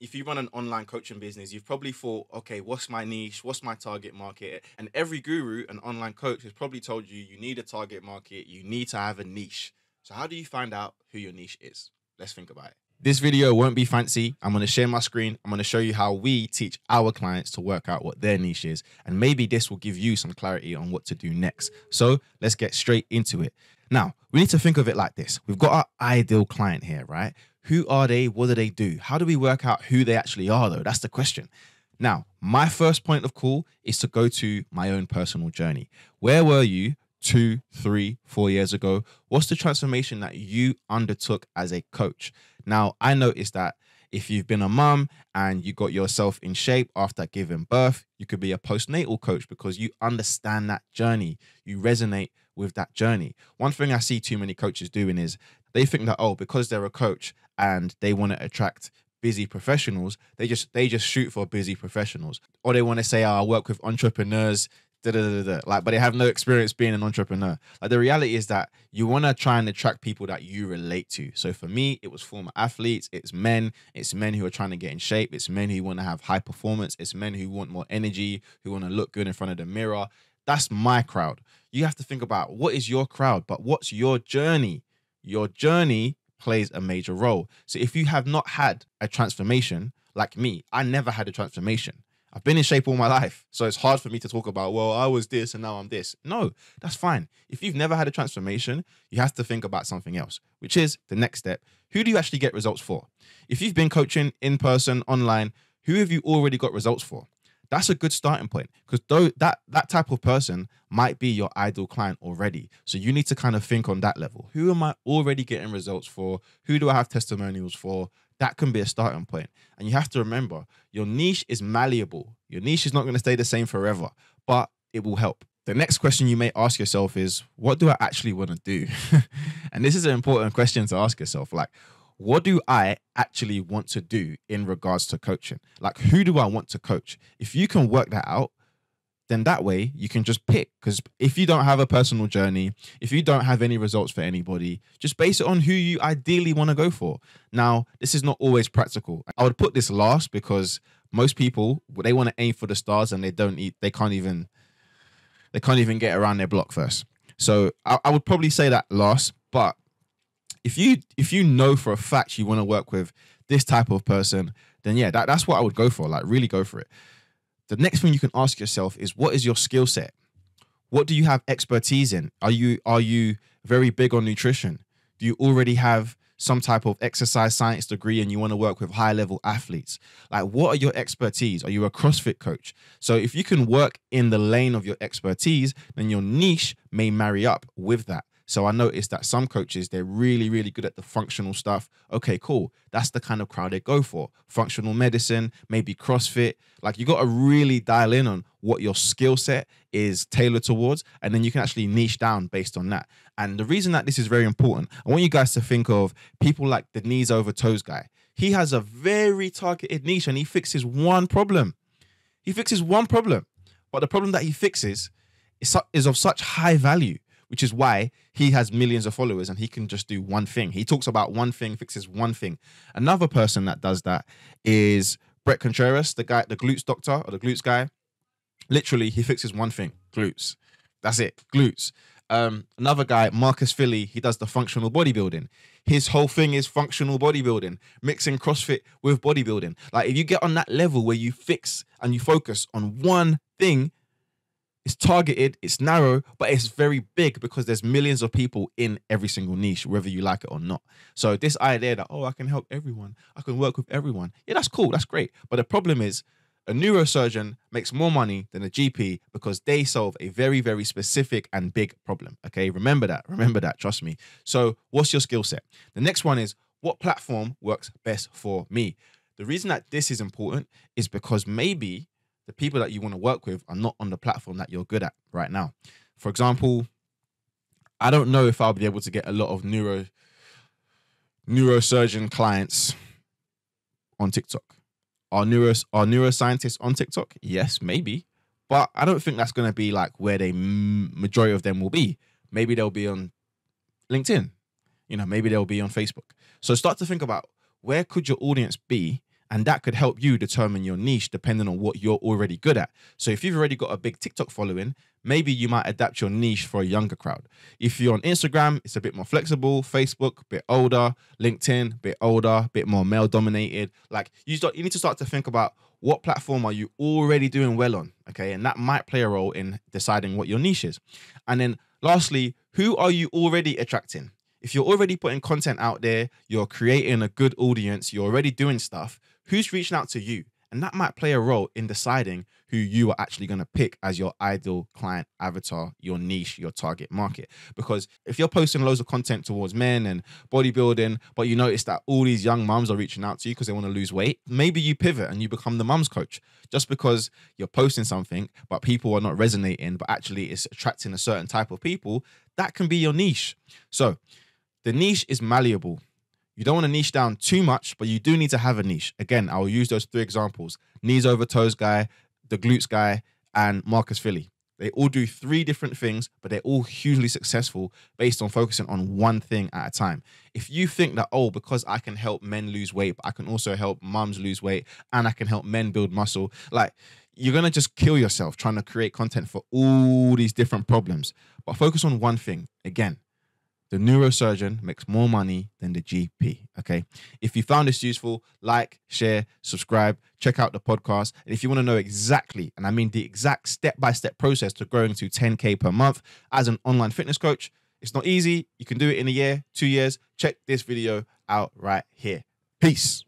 if you run an online coaching business, you've probably thought, okay, what's my niche? What's my target market? And every guru and online coach has probably told you you need a target market, you need to have a niche. So, how do you find out who your niche is? Let's think about it. This video won't be fancy. I'm going to share my screen. I'm going to show you how we teach our clients to work out what their niche is. And maybe this will give you some clarity on what to do next. So let's get straight into it. Now, we need to think of it like this. We've got our ideal client here, right? Who are they? What do they do? How do we work out who they actually are, though? That's the question. Now, my first point of call is to go to my own personal journey. Where were you 2, 3, 4 years ago? What's the transformation that you undertook as a coach? Now, I noticed that if you've been a mum and you got yourself in shape after giving birth, you could be a postnatal coach because you understand that journey. You resonate with that journey. One thing I see too many coaches doing is they think that, oh, because they're a coach and they want to attract busy professionals, they just shoot for busy professionals. Or they want to say, oh, I work with entrepreneurs, like, but they have no experience being an entrepreneur. Like, the reality is that you want to try and attract people that you relate to. So for me, it was former athletes, it's men who are trying to get in shape, it's men who want to have high performance, it's men who want more energy, who want to look good in front of the mirror. That's my crowd. You have to think about what is your crowd, but what's your journey? Your journey plays a major role. So if you have not had a transformation, like me, I never had a transformation. I've been in shape all my life. So it's hard for me to talk about, well, I was this and now I'm this. No, that's fine. If you've never had a transformation, you have to think about something else, which is the next step. Who do you actually get results for? If you've been coaching in person, online, who have you already got results for? That's a good starting point, because that type of person might be your ideal client already. So you need to kind of think on that level. Who am I already getting results for? Who do I have testimonials for? That can be a starting point. And you have to remember, your niche is malleable. Your niche is not going to stay the same forever, but it will help. The next question you may ask yourself is, what do I actually want to do? And this is an important question to ask yourself. Like, what do I actually want to do in regards to coaching? Like, who do I want to coach? If you can work that out, then that way you can just pick. Because if you don't have a personal journey, if you don't have any results for anybody, just base it on who you ideally want to go for. Now, this is not always practical. I would put this last because most people, they want to aim for the stars and they can't even get around their block first. So I would probably say that last. But if you know for a fact you want to work with this type of person, then yeah, that's what I would go for. Like, really go for it. The next thing you can ask yourself is, what is your skill set? What do you have expertise in? Are you very big on nutrition? Do you already have some type of exercise science degree and you want to work with high level athletes? Like, what are your expertise? Are you a CrossFit coach? So if you can work in the lane of your expertise, then your niche may marry up with that. So I noticed that some coaches, they're really, really good at the functional stuff. Okay, cool. That's the kind of crowd they go for. Functional medicine, maybe CrossFit. Like, you got to really dial in on what your skill set is tailored towards, and then you can actually niche down based on that. And the reason that this is very important, I want you guys to think of people like the knees over toes guy. He has a very targeted niche and he fixes one problem. He fixes one problem. But the problem that he fixes is of such high value, which is why he has millions of followers and he can just do one thing. He talks about one thing, fixes one thing. Another person that does that is Brett Contreras, the glutes doctor or the glutes guy. Literally, he fixes one thing, glutes. That's it, glutes. Another guy, Marcus Philly, he does the functional bodybuilding. His whole thing is functional bodybuilding, mixing CrossFit with bodybuilding. Like, if you get on that level where you fix and you focus on one thing, it's targeted, it's narrow, but it's very big because there's millions of people in every single niche, whether you like it or not. So this idea that, oh, I can help everyone, I can work with everyone. Yeah, that's cool, that's great. But the problem is, a neurosurgeon makes more money than a GP because they solve a very, very specific and big problem. Okay, remember that, trust me. So what's your skill set? The next one is, what platform works best for me? The reason that this is important is because maybe the people that you want to work with are not on the platform that you're good at right now. For example, I don't know if I'll be able to get a lot of neurosurgeon clients on TikTok. Are neuroscientists on TikTok? Yes, maybe. But I don't think that's going to be like where the majority of them will be. Maybe they'll be on LinkedIn. Maybe they'll be on Facebook. So start to think about, where could your audience be And that could help you determine your niche depending on what you're already good at. So if you've already got a big TikTok following, maybe you might adapt your niche for a younger crowd. If you're on Instagram, it's a bit more flexible. Facebook, a bit older. LinkedIn, a bit older, a bit more male dominated. Like you need to start to think about what platform are you already doing well on, okay? And that might play a role in deciding what your niche is. And then lastly, who are you already attracting? If you're already putting content out there, you're creating a good audience, you're already doing stuff, who's reaching out to you? And that might play a role in deciding who you are actually going to pick as your ideal client avatar, your niche, your target market. Because if you're posting loads of content towards men and bodybuilding, but you notice that all these young mums are reaching out to you because they want to lose weight, maybe you pivot and you become the mums coach. Just because you're posting something, but people are not resonating, but actually it's attracting a certain type of people, that can be your niche. So the niche is malleable. You don't want to niche down too much, but you do need to have a niche. Again, I will use those 3 examples. Knees over toes guy, the glutes guy, and Marcus Philly. They all do 3 different things, but they're all hugely successful based on focusing on one thing at a time. If you think that, oh, because I can help men lose weight, but I can also help mums lose weight, and I can help men build muscle, like you're going to just kill yourself trying to create content for all these different problems. But focus on one thing. Again, the neurosurgeon makes more money than the GP, okay? If you found this useful, like, share, subscribe, check out the podcast. And if you want to know exactly, and I mean the exact step-by-step process to growing to 10K per month as an online fitness coach, it's not easy. You can do it in a year, 2 years. Check this video out right here. Peace.